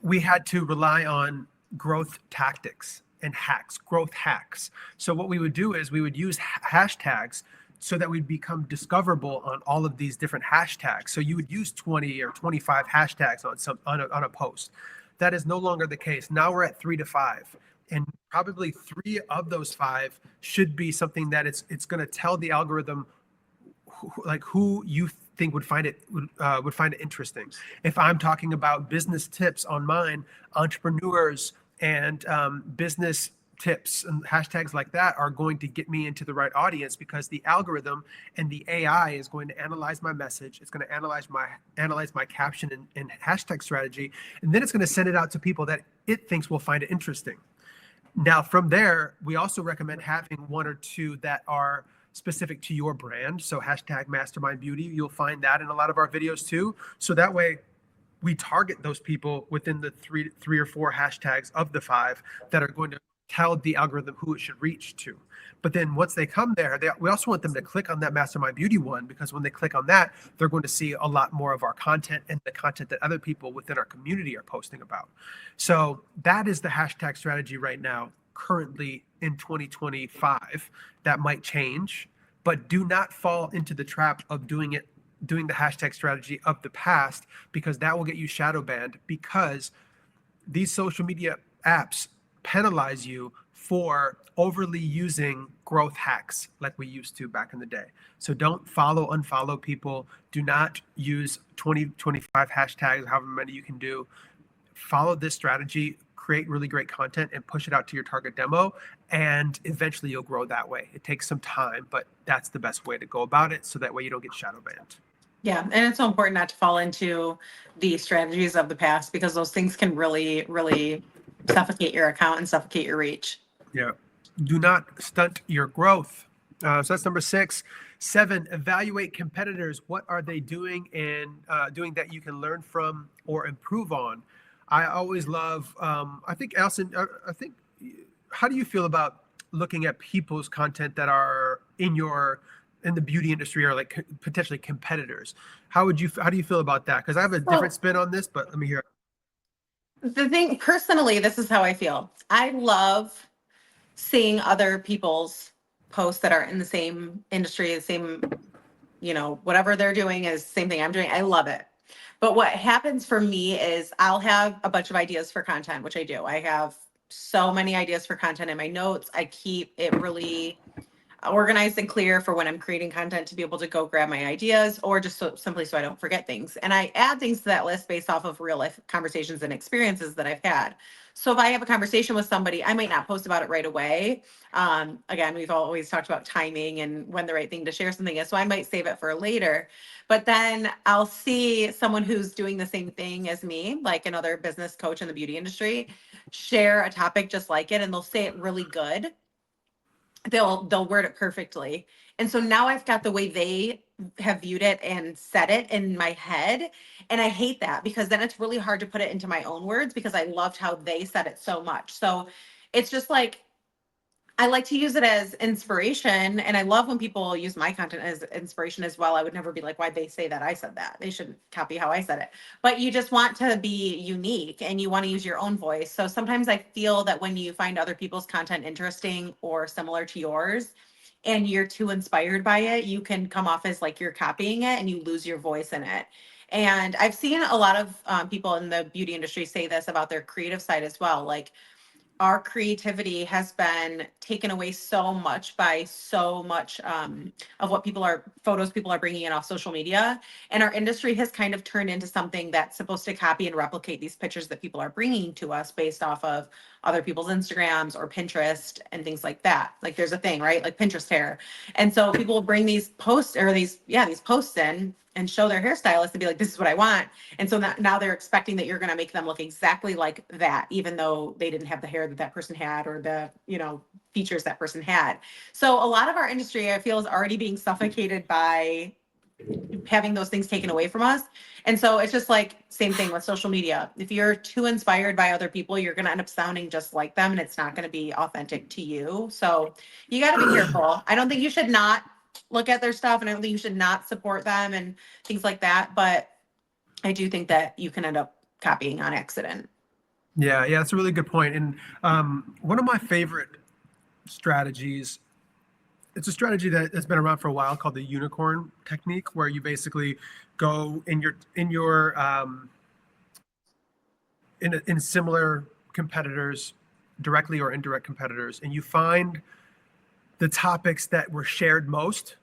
S1: we had to rely on growth tactics and hacks, growth hacks. So what we would do is we would use hashtags so that we'd become discoverable on all of these different hashtags. So you would use 20 or 25 hashtags on a post. That is no longer the case. Now we're at 3 to 5. And probably 3 of those 5 should be something that it's going to tell the algorithm who you think would find it interesting. If I'm talking about business tips on mine, entrepreneurs and business tips and hashtags like that are going to get me into the right audience, because the algorithm and the AI is going to analyze my message. It's going to analyze my caption and hashtag strategy, and then it's going to send it out to people that it thinks will find it interesting. Now, from there, we also recommend having 1 or 2 that are specific to your brand. So hashtag Mastermind Beauty, you'll find that in a lot of our videos too. So that way we target those people within the three or 4 hashtags of the 5 that are going to tell the algorithm who it should reach to. But then once they come there, we also want them to click on that Mastermind Beauty one, because when they click on that, they're going to see a lot more of our content and the content that other people within our community are posting about. So that is the hashtag strategy right now, currently in 2025. That might change, but do not fall into the trap of doing the hashtag strategy of the past, because that will get you shadow banned, because these social media apps penalize you for overly using growth hacks like we used to back in the day. So don't unfollow people. Do not use 20, 25 hashtags, however many you can do. Follow this strategy, create really great content, and push it out to your target demo. And eventually you'll grow that way. It takes some time, but that's the best way to go about it. So that way you don't get shadow banned.
S2: Yeah, and it's so important not to fall into the strategies of the past, because those things can really, really suffocate your account and suffocate your reach.
S1: Yeah. Do not stunt your growth. So that's number 6. 7, evaluate competitors. What are they doing and doing that you can learn from or improve on? I always love, I think, Alison, how do you feel about looking at people's content that are in the beauty industry, or like potentially competitors? How do you feel about that? Because I have a different spin on this, but let me hear.
S2: The thing, personally, this is how I feel. I love seeing other people's posts that are in the same industry, the same, whatever they're doing is the same thing I'm doing. I love it. But what happens for me is I'll have a bunch of ideas for content, which I do. I have so many ideas for content in my notes. I keep it really organized and clear for when I'm creating content, to be able to go grab my ideas, or just simply so I don't forget things. And I add things to that list based off of real life conversations and experiences that I've had. So if I have a conversation with somebody, I might not post about it right away. Again, we've always talked about timing and when the right thing to share something is. So I might save it for later. But then I'll see someone who's doing the same thing as me, like another business coach in the beauty industry, share a topic just like it, and they'll say it really good. They'll word it perfectly. And so now I've got the way they have viewed it and said it in my head. And I hate that, because then it's really hard to put it into my own words, because I loved how they said it so much. So it's just like, I like to use it as inspiration. And I love when people use my content as inspiration as well. I would never be like, why'd they say that? I said that. They shouldn't copy how I said it. But you just want to be unique and you want to use your own voice. So sometimes I feel that when you find other people's content interesting or similar to yours, and you're too inspired by it, you can come off as like you're copying it and you lose your voice in it. And I've seen a lot of people in the beauty industry say this about their creative side as well. Like, our creativity has been taken away so much by so much of what photos people are bringing in off social media. And our industry has kind of turned into something that's supposed to copy and replicate these pictures that people are bringing to us based off of other people's Instagrams or Pinterest and things like that. Like, there's a thing, right? Like Pinterest hair. And so people will bring these posts or these posts in and show their hairstylist and be like, this is what I want. And so now they're expecting that you're going to make them look exactly like that, even though they didn't have the hair that that person had or the, features that person had. So a lot of our industry, I feel, is already being suffocated by having those things taken away from us. And so it's just like same thing with social media. If you're too inspired by other people, you're going to end up sounding just like them and it's not going to be authentic to you. So you got to be careful. I don't think you should not look at their stuff and I don't think you should not support them and things like that. But I do think that you can end up copying on accident.
S1: Yeah, that's a really good point. And one of my favorite strategies, it's a strategy that has been around for a while called the unicorn technique, where you basically go in similar competitors, directly or indirect competitors, and you find the topics that were shared most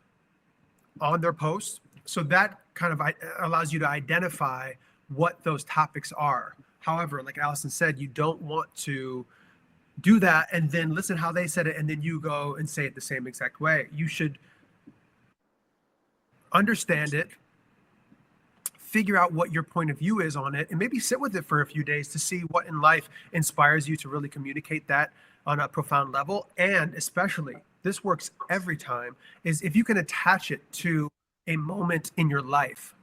S1: on their posts. So that kind of allows you to identify what those topics are. However, like Allison said, you don't want to do that and then listen how they said it and then you go and say it the same exact way. You should understand it, figure out what your point of view is on it, and maybe sit with it for a few days to see what in life inspires you to really communicate that on a profound level. And especially, this works every time, is if you can attach it to a moment in your life.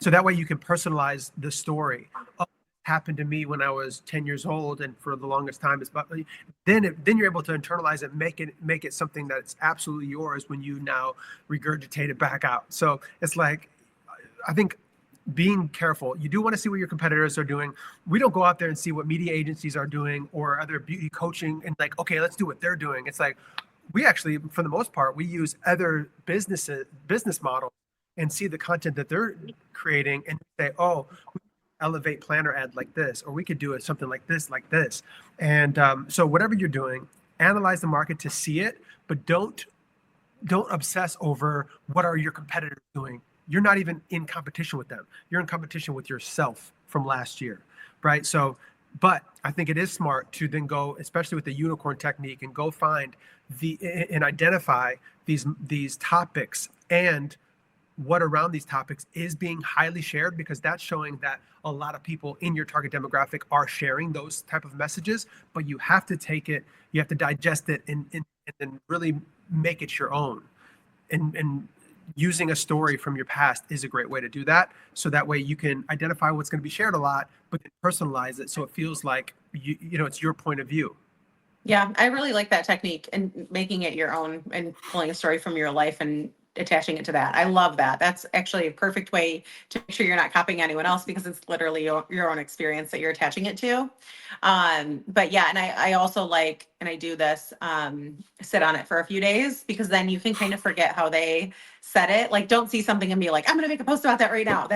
S1: So that way you can personalize the story. Oh, happened to me when I was 10 years old, and for the longest time, it's about, then you're able to internalize it, make it something that's absolutely yours when you now regurgitate it back out. So it's like, I think being careful. You do want to see what your competitors are doing. We don't go out there and see what media agencies are doing or other beauty coaching and like, okay, let's do what they're doing. It's like, we actually, for the most part, we use other business models and see the content that they're creating and say, oh, we elevate planner ad like this, or we could do it something like this. And so whatever you're doing, analyze the market to see it, but don't obsess over what are your competitors doing. You're not even in competition with them. You're in competition with yourself from last year, right? So, but I think it is smart to then go, especially with the unicorn technique, and go find and identify these topics and what around these topics is being highly shared, because that's showing that a lot of people in your target demographic are sharing those type of messages. But you have to take it, you have to digest it, and really make it your own. And using a story from your past is a great way to do that. So that way you can identify what's going to be shared a lot, but then personalize it so it feels like it's your point of view.
S2: Yeah, I really like that technique and making it your own and pulling a story from your life and attaching it to that. I love that. That's actually a perfect way to make sure you're not copying anyone else because it's literally your own experience that you're attaching it to. But yeah, and I also like, and I do this, sit on it for a few days because then you can kind of forget how they said it. Like, don't see something and be like, I'm going to make a post about that right now.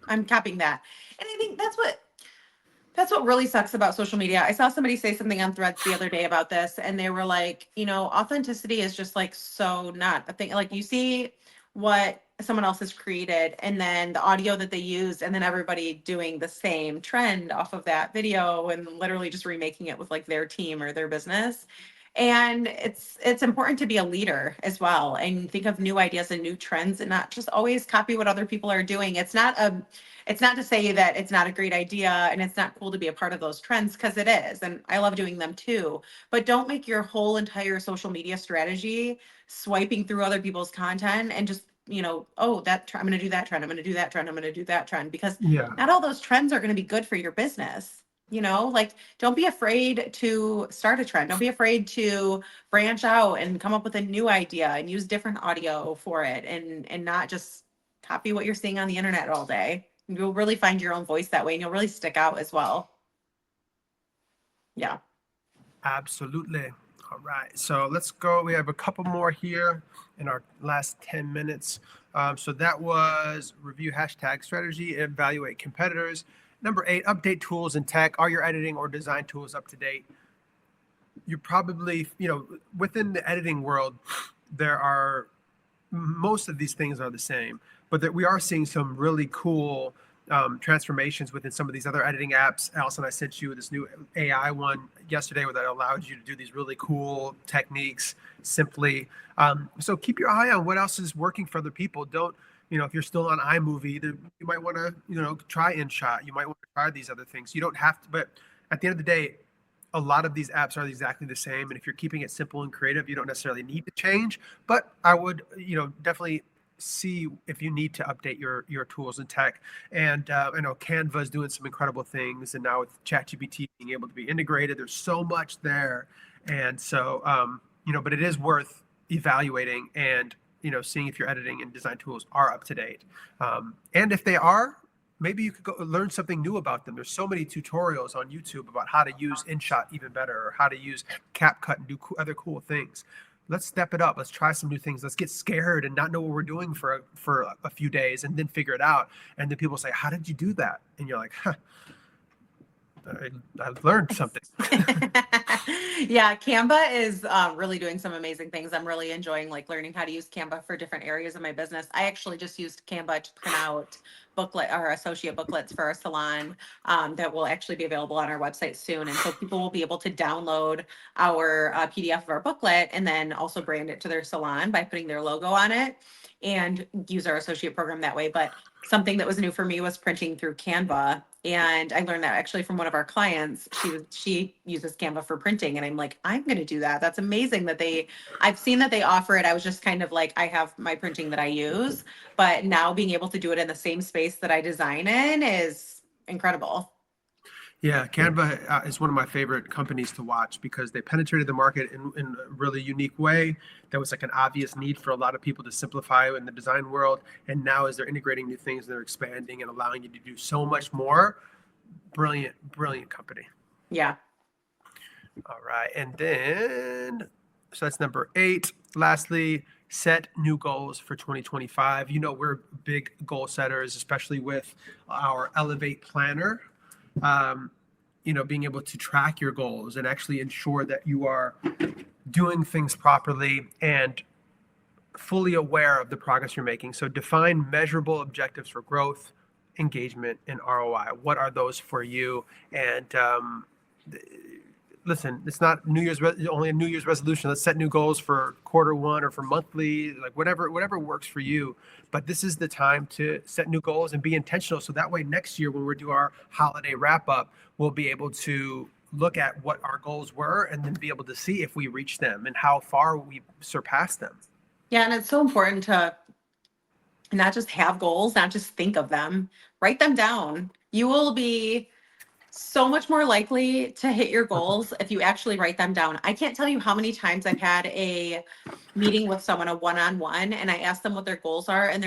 S2: I'm copying that. And I think that's what really sucks about social media. I saw somebody say something on Threads the other day about this, and they were like, authenticity is just like so not a thing. Like, you see what someone else has created, and then the audio that they use, and then everybody doing the same trend off of that video and literally just remaking it with like their team or their business. And it's important to be a leader as well and think of new ideas and new trends and not just always copy what other people are doing. It's not to say that it's not a great idea and it's not cool to be a part of those trends, because it is. And I love doing them too. But don't make your whole entire social media strategy swiping through other people's content and just, oh, I'm going to do that trend. I'm going to do that trend. I'm going to do that trend, because
S1: Yeah.
S2: not all those trends are going to be good for your business. Like don't be afraid to start a trend. Don't be afraid to branch out and come up with a new idea and use different audio for it, and not just copy what you're seeing on the internet all day. You'll really find your own voice that way, and you'll really stick out as well. Yeah.
S1: Absolutely. All right. So let's go. We have a couple more here in our last 10 minutes. So that was review hashtag strategy, evaluate competitors. Number 8, update tools and tech. Are your editing or design tools up to date? You're probably, within the editing world, there are most of these things are the same, but that we are seeing some really cool transformations within some of these other editing apps. Allison, I sent you this new AI one yesterday that allowed you to do these really cool techniques simply. So keep your eye on what else is working for other people. Don't, if you're still on iMovie, you might want to, try InShot. You might want to try these other things. You don't have to, but at the end of the day, a lot of these apps are exactly the same. And if you're keeping it simple and creative, you don't necessarily need to change. But I would, definitely see if you need to update your tools and tech. And I know Canva is doing some incredible things. And now with ChatGPT being able to be integrated, there's so much there. And so, but it is worth evaluating and, seeing if your editing and design tools are up to date. And if they are, maybe you could go learn something new about them. There's so many tutorials on YouTube about how to use InShot even better, or how to use CapCut and do other cool things. Let's step it up. Let's try some new things. Let's get scared and not know what we're doing for a few days, and then figure it out. And then people say, "How did you do that?" And you're like, "Huh, I learned something."
S2: Yeah, Canva is really doing some amazing things. I'm really enjoying like learning how to use Canva for different areas of my business. I actually just used Canva to print out booklet or associate booklets for our salon that will actually be available on our website soon. And so people will be able to download our PDF of our booklet and then also brand it to their salon by putting their logo on it and use our associate program that way. But something that was new for me was printing through Canva. And I learned that actually from one of our clients. She uses Canva for printing. And I'm like, I'm gonna do that. That's amazing that I've seen that they offer it. I was just kind of like, I have my printing that I use, but now being able to do it in the same space that I design in is incredible.
S1: Yeah, Canva is one of my favorite companies to watch because they penetrated the market in a really unique way. There was like an obvious need for a lot of people to simplify in the design world. And now, as they're integrating new things, they're expanding and allowing you to do so much more. Brilliant, brilliant company.
S2: Yeah.
S1: All right. And then, so that's number 8. Lastly, set new goals for 2025. We're big goal setters, especially with our Elevate Planner. Being able to track your goals and actually ensure that you are doing things properly and fully aware of the progress you're making. So define measurable objectives for growth, engagement, and ROI. What are those for you? And listen, it's not only a New Year's resolution. Let's set new goals for quarter 1 or for monthly, like whatever works for you. But this is the time to set new goals and be intentional. So that way next year when we do our holiday wrap up, we'll be able to look at what our goals were and then be able to see if we reach them and how far we surpassed them.
S2: Yeah. And it's so important to not just have goals, not just think of them, write them down. You will be so much more likely to hit your goals if you actually write them down. I can't tell you how many times I've had a meeting with someone, a one-on-one, and I ask them what their goals are, and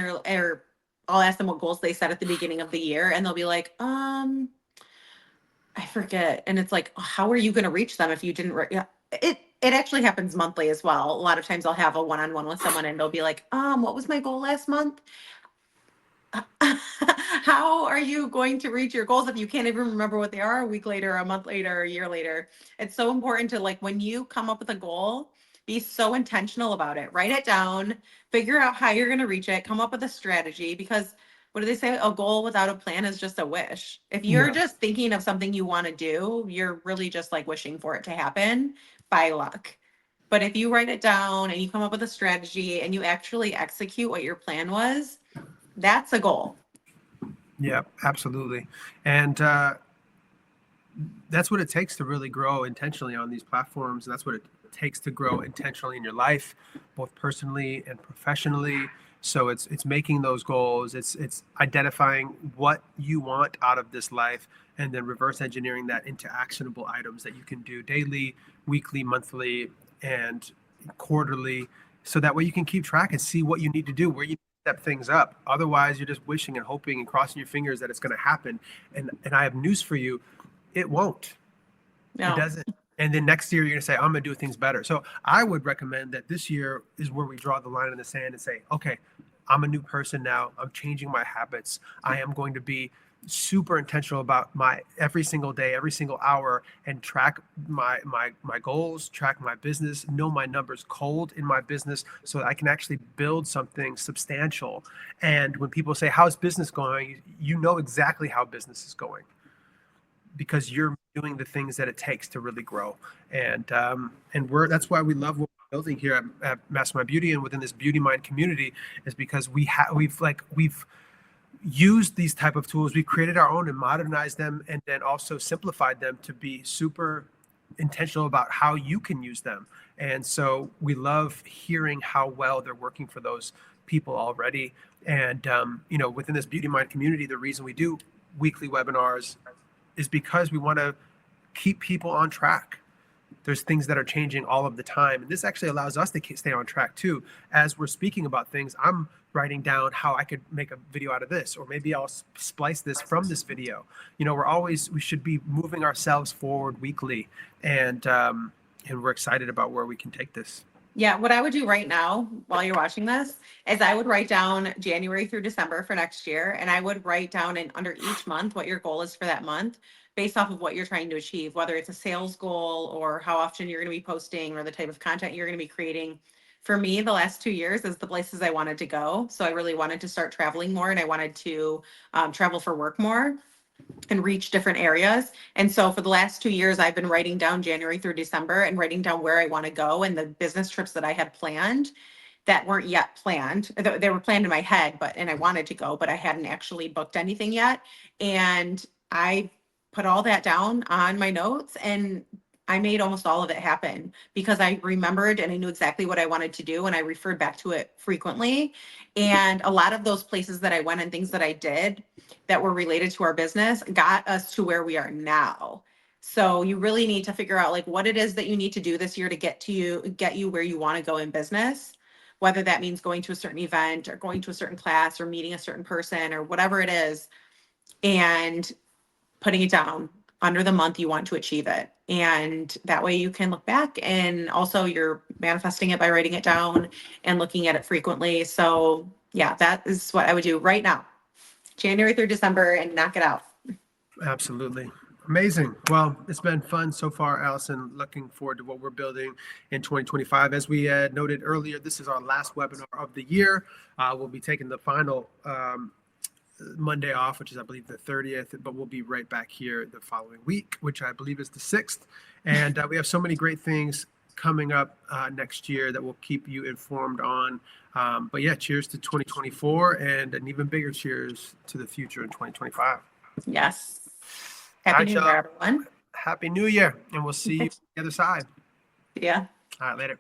S2: I'll ask them what goals they set at the beginning of the year, and they'll be like, I forget. And it's like, how are you going to reach them if you didn't? Yeah, it actually happens monthly as well. A lot of times I'll have a one-on-one with someone, and they'll be like, what was my goal last month? How are you going to reach your goals if you can't even remember what they are a week later, a month later, a year later? It's so important to, like, when you come up with a goal, be so intentional about it. Write it down, figure out how you're going to reach it, come up with a strategy, because what do they say? A goal without a plan is just a wish. If you're
S1: Yeah.
S2: just thinking of something you want to do, you're really just like wishing for it to happen by luck. But if you write it down and you come up with a strategy and you actually execute what your plan was, that's a goal.
S1: Yeah, absolutely. And that's what it takes to really grow intentionally on these platforms. And that's what it takes to grow intentionally in your life, both personally and professionally. So it's making those goals. It's identifying what you want out of this life, and then reverse engineering that into actionable items that you can do daily, weekly, monthly, and quarterly, so that way you can keep track and see what you need to do, where you step things up. Otherwise, you're just wishing and hoping and crossing your fingers that it's going to happen. And I have news for you, it won't. It
S2: No.
S1: doesn't. And then next year you're gonna say, I'm gonna do things better. So I would recommend that this year is where we draw the line in the sand and say, okay, I'm a new person now. I'm changing my habits. I am going to be super intentional about my every single day, every single hour, and track my goals, track my business, know my numbers cold in my business so that I can actually build something substantial. And when people say, how's business going? You know exactly how business is going, because you're doing the things that it takes to really grow. And we're that's why we love what we're building here at Mastermind Beauty and within this BeautyMynd community, is because we've used these type of tools. We've created our own and modernized them, and then also simplified them to be super intentional about how you can use them. And so we love hearing how well they're working for those people already. And within this BeautyMynd community, the reason we do weekly webinars is because we want to keep people on track. There's things that are changing all of the time. And this actually allows us to stay on track too. As we're speaking about things, I'm writing down how I could make a video out of this, or maybe I'll splice this from this video. We should be moving ourselves forward weekly. And we're excited about where we can take this.
S2: Yeah, what I would do right now while you're watching this is I would write down January through December for next year, and I would write down in under each month what your goal is for that month based off of what you're trying to achieve, whether it's a sales goal or how often you're going to be posting or the type of content you're going to be creating. For me, the last 2 years is the places I wanted to go. So I really wanted to start traveling more, and I wanted to travel for work more and reach different areas. And so for the last 2 years, I've been writing down January through December and writing down where I want to go and the business trips that I had planned that weren't yet planned. They were planned in my head, and I wanted to go, but I hadn't actually booked anything yet. And I put all that down on my notes, and I made almost all of it happen because I remembered and I knew exactly what I wanted to do, and I referred back to it frequently. And a lot of those places that I went and things that I did that were related to our business got us to where we are now. So you really need to figure out like what it is that you need to do this year to get you where you want to go in business, whether that means going to a certain event or going to a certain class or meeting a certain person or whatever it is, and putting it down under the month you want to achieve it. And that way you can look back, and also you're manifesting it by writing it down and looking at it frequently. So yeah, that is what I would do right now, January through December, and knock it out.
S1: Absolutely. Amazing. Well, it's been fun so far, Allison. Looking forward to what we're building in 2025. As we noted earlier, this is our last webinar of the year. We'll be taking the final Monday off, which is, I believe, the 30th, but we'll be right back here the following week, which I believe is the 6th. And we have so many great things coming up next year that we'll keep you informed on. But yeah, cheers to 2024, and an even bigger cheers to the future in 2025.
S2: Yes. Happy New Year, everyone.
S1: Happy New Year, and we'll see you on the other side.
S2: Yeah.
S1: All right, later.